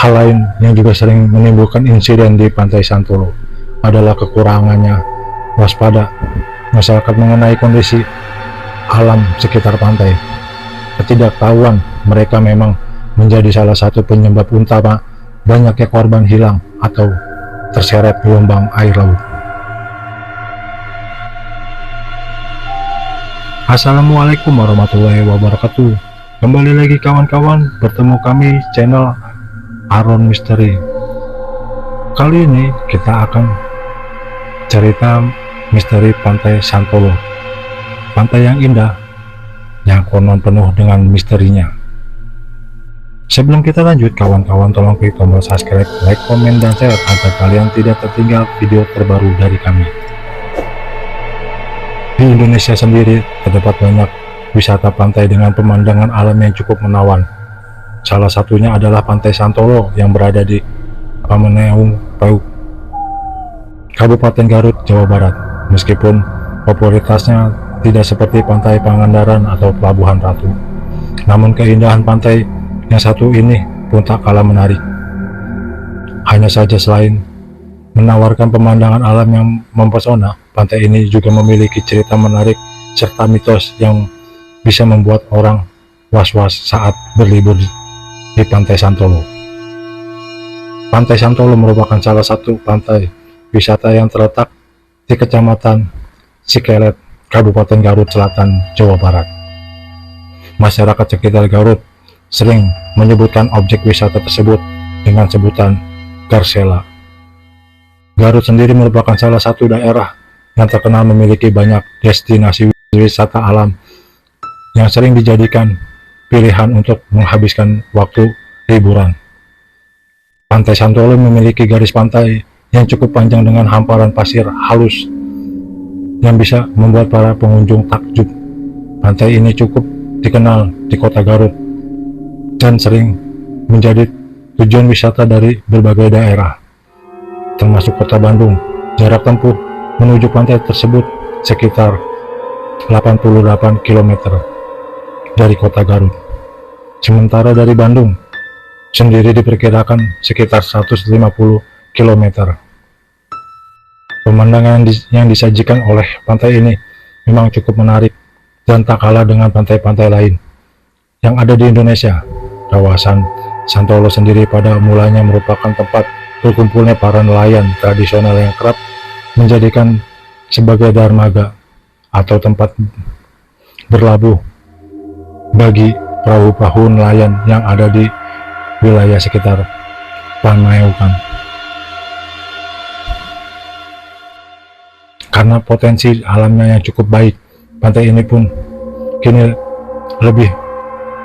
Hal lain yang juga sering menimbulkan insiden di Pantai Santolo adalah kekurangannya waspada masyarakat mengenai kondisi alam sekitar pantai. Ketidaktahuan mereka memang menjadi salah satu penyebab utama banyaknya korban hilang atau terseret gelombang air laut. Assalamualaikum warahmatullahi wabarakatuh. Kembali lagi kawan-kawan, bertemu kami channel Aron Misteri. Kali ini kita akan cerita misteri Pantai Santolo, pantai yang indah yang konon penuh dengan misterinya. Sebelum kita lanjut, kawan-kawan tolong klik tombol subscribe, like, komen, dan share agar kalian tidak tertinggal video terbaru dari kami. Di Indonesia sendiri terdapat banyak wisata pantai dengan pemandangan alam yang cukup menawan. Salah satunya adalah Pantai Santolo yang berada di Pameneung Pauk, Kabupaten Garut, Jawa Barat. Meskipun popularitasnya tidak seperti Pantai Pangandaran atau Pelabuhan Ratu, namun keindahan pantai yang satu ini pun tak kalah menarik. Hanya saja selain menawarkan pemandangan alam yang mempesona, pantai ini juga memiliki cerita menarik serta mitos yang bisa membuat orang was-was saat berlibur di Pantai Santolo. Pantai Santolo merupakan salah satu pantai wisata yang terletak di Kecamatan Cikelet, Kabupaten Garut Selatan, Jawa Barat. Masyarakat sekitar Garut sering menyebutkan objek wisata tersebut dengan sebutan Garsela. Garut sendiri merupakan salah satu daerah yang terkenal memiliki banyak destinasi wisata alam yang sering dijadikan pilihan untuk menghabiskan waktu liburan. Pantai Santolo memiliki garis pantai yang cukup panjang dengan hamparan pasir halus yang bisa membuat para pengunjung takjub. Pantai ini cukup dikenal di kota Garut dan sering menjadi tujuan wisata dari berbagai daerah, termasuk kota Bandung. Jarak tempuh menuju pantai tersebut sekitar 88 km dari kota Garut. Sementara dari Bandung sendiri diperkirakan sekitar 150 km. Pemandangan yang disajikan oleh pantai ini memang cukup menarik dan tak kalah dengan pantai-pantai lain yang ada di Indonesia. Kawasan Santolo sendiri pada mulanya merupakan tempat berkumpulnya para nelayan tradisional yang kerap menjadikan sebagai dermaga atau tempat berlabuh bagi perahu-perahu nelayan yang ada di wilayah sekitar Pameneung. Karena potensi alamnya yang cukup baik, pantai ini pun kini lebih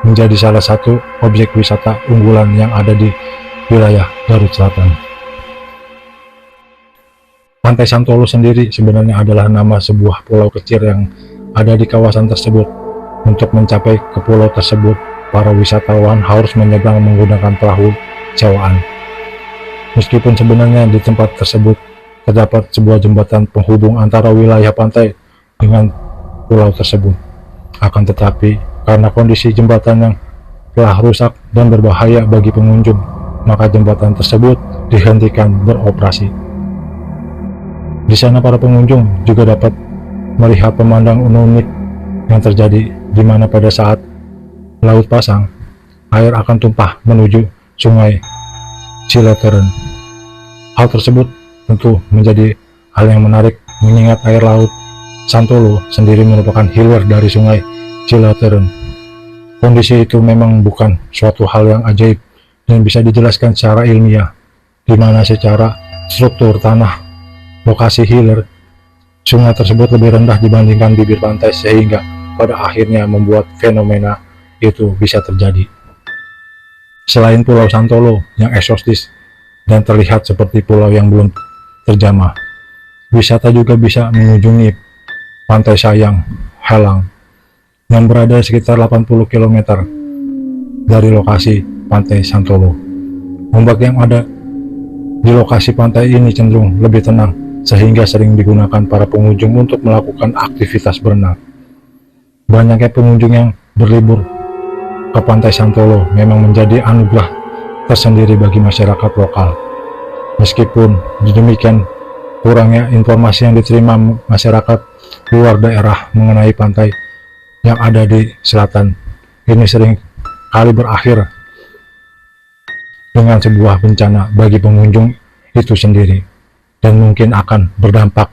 menjadi salah satu objek wisata unggulan yang ada di wilayah Garut Selatan. Pantai Santolo sendiri sebenarnya adalah nama sebuah pulau kecil yang ada di kawasan tersebut. Untuk mencapai ke pulau tersebut, para wisatawan harus menyeberang menggunakan perahu sewaan. Meskipun sebenarnya di tempat tersebut terdapat sebuah jembatan penghubung antara wilayah pantai dengan pulau tersebut. Akan tetapi, karena kondisi jembatan yang telah rusak dan berbahaya bagi pengunjung, maka jembatan tersebut dihentikan beroperasi. Di sana para pengunjung juga dapat melihat pemandangan unik yang terjadi, di mana pada saat laut pasang, air akan tumpah menuju sungai Cileteren. Hal tersebut tentu menjadi hal yang menarik, mengingat air laut Santolo sendiri merupakan hilir dari sungai Cileteren. Kondisi itu memang bukan suatu hal yang ajaib dan bisa dijelaskan secara ilmiah, di mana secara struktur tanah lokasi hilir sungai tersebut lebih rendah dibandingkan bibir pantai, sehingga pada akhirnya membuat fenomena itu bisa terjadi. Selain Pulau Santolo yang eksotis dan terlihat seperti pulau yang belum terjamah, wisata juga bisa mengunjungi Pantai Sayang Helang yang berada sekitar 80 km dari lokasi Pantai Santolo. Ombak yang ada di lokasi pantai ini cenderung lebih tenang, sehingga sering digunakan para pengunjung untuk melakukan aktivitas berenang. Banyaknya pengunjung yang berlibur ke Pantai Santolo memang menjadi anugerah tersendiri bagi masyarakat lokal. Meskipun demikian, kurangnya informasi yang diterima masyarakat luar daerah mengenai pantai yang ada di selatan ini sering kali berakhir dengan sebuah bencana bagi pengunjung itu sendiri, dan mungkin akan berdampak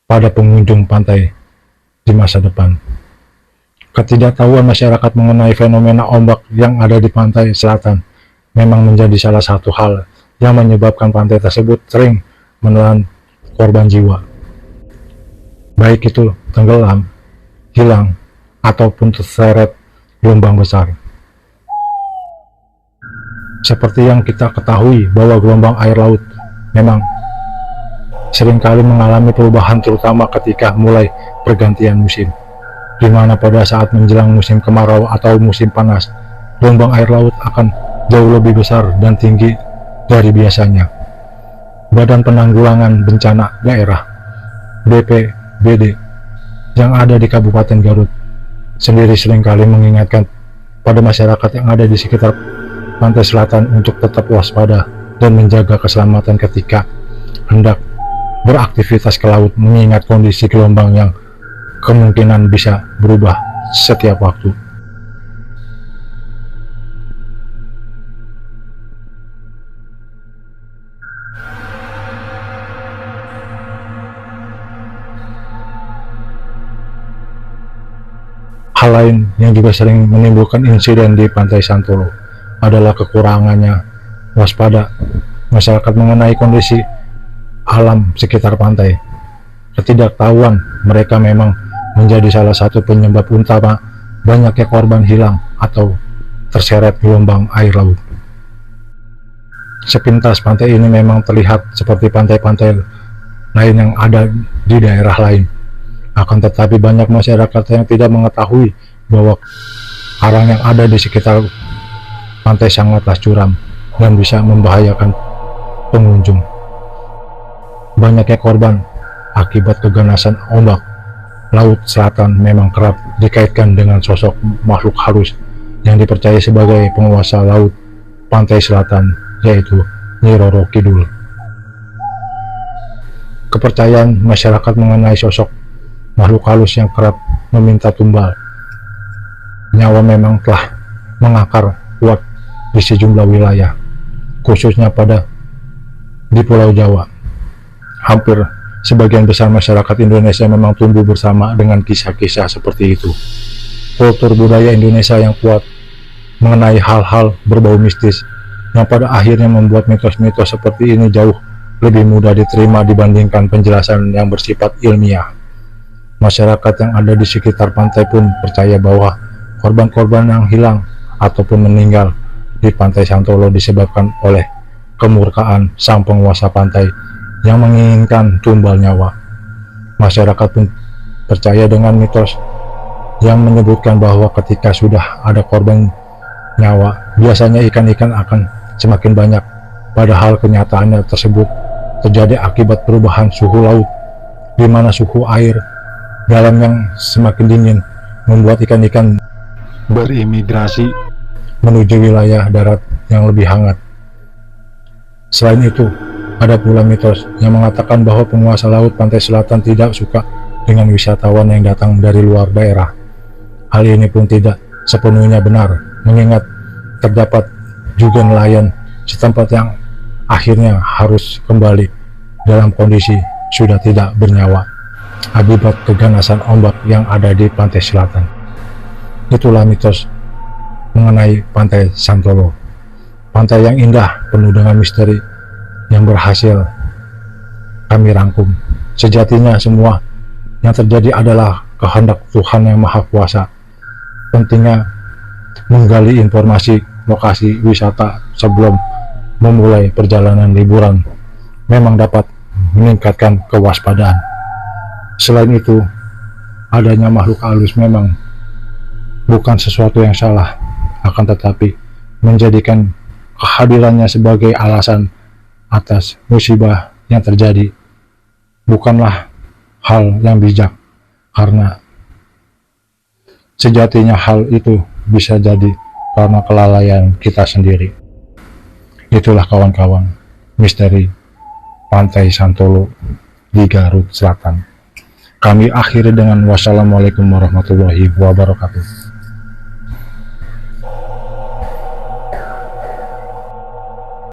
pada pengunjung pantai di masa depan. Ketidaktahuan masyarakat mengenai fenomena ombak yang ada di pantai selatan memang menjadi salah satu hal yang menyebabkan pantai tersebut sering menelan korban jiwa, baik itu tenggelam, hilang, ataupun terseret gelombang besar. Seperti yang kita ketahui bahwa gelombang air laut memang seringkali mengalami perubahan, terutama ketika mulai pergantian musim, di mana pada saat menjelang musim kemarau atau musim panas, gelombang air laut akan jauh lebih besar dan tinggi dari biasanya. Badan Penanggulangan Bencana Daerah (BPBD) yang ada di Kabupaten Garut sendiri seringkali mengingatkan pada masyarakat yang ada di sekitar pantai selatan untuk tetap waspada dan menjaga keselamatan ketika hendak beraktivitas ke laut, mengingat kondisi gelombang yang kemungkinan bisa berubah setiap waktu. Hal lain yang juga sering menimbulkan insiden di Pantai Santolo adalah kekurangannya waspada masyarakat mengenai kondisi alam sekitar pantai. Ketidaktahuan mereka memang menjadi salah satu penyebab utama banyaknya korban hilang atau terseret gelombang air laut. Sepintas pantai ini memang terlihat seperti pantai-pantai lain yang ada di daerah lain. Akan tetapi banyak masyarakat yang tidak mengetahui bahwa karang yang ada di sekitar pantai sangatlah curam dan bisa membahayakan pengunjung. Banyaknya korban akibat keganasan ombak laut selatan memang kerap dikaitkan dengan sosok makhluk halus yang dipercaya sebagai penguasa laut pantai selatan, yaitu Nyi Roro Kidul. Kepercayaan masyarakat mengenai sosok makhluk halus yang kerap meminta tumbal nyawa memang telah mengakar kuat di sejumlah wilayah, khususnya di Pulau Jawa. Hampir sebagian besar masyarakat Indonesia memang tumbuh bersama dengan kisah-kisah seperti itu. Kultur budaya Indonesia yang kuat mengenai hal-hal berbau mistis yang pada akhirnya membuat mitos-mitos seperti ini jauh lebih mudah diterima dibandingkan penjelasan yang bersifat ilmiah. Masyarakat yang ada di sekitar pantai pun percaya bahwa korban-korban yang hilang ataupun meninggal di Pantai Santolo disebabkan oleh kemurkaan sang penguasa pantai yang menginginkan tumbal nyawa. Masyarakat pun percaya dengan mitos yang menyebutkan bahwa ketika sudah ada korban nyawa, biasanya ikan-ikan akan semakin banyak, padahal kenyataannya tersebut terjadi akibat perubahan suhu laut, di mana suhu air dalam yang semakin dingin membuat ikan-ikan berimigrasi menuju wilayah darat yang lebih hangat. Selain itu, ada pula mitos yang mengatakan bahwa penguasa laut pantai selatan tidak suka dengan wisatawan yang datang dari luar daerah. Hal ini pun tidak sepenuhnya benar, mengingat terdapat juga nelayan setempat yang akhirnya harus kembali dalam kondisi sudah tidak bernyawa akibat keganasan ombak yang ada di pantai selatan. Itulah mitos mengenai Pantai Santolo, pantai yang indah penuh dengan misteri yang berhasil kami rangkum. Sejatinya semua yang terjadi adalah kehendak Tuhan yang Maha Kuasa. Pentingnya menggali informasi lokasi wisata sebelum memulai perjalanan liburan memang dapat meningkatkan kewaspadaan. Selain itu, adanya makhluk halus memang bukan sesuatu yang salah, akan tetapi menjadikan kehadirannya sebagai alasan atas musibah yang terjadi bukanlah hal yang bijak, karena sejatinya hal itu bisa jadi karena kelalaian kita sendiri. Itulah kawan-kawan, misteri Pantai Santolo di Garut Selatan. Kami akhiri dengan wassalamualaikum warahmatullahi wabarakatuh.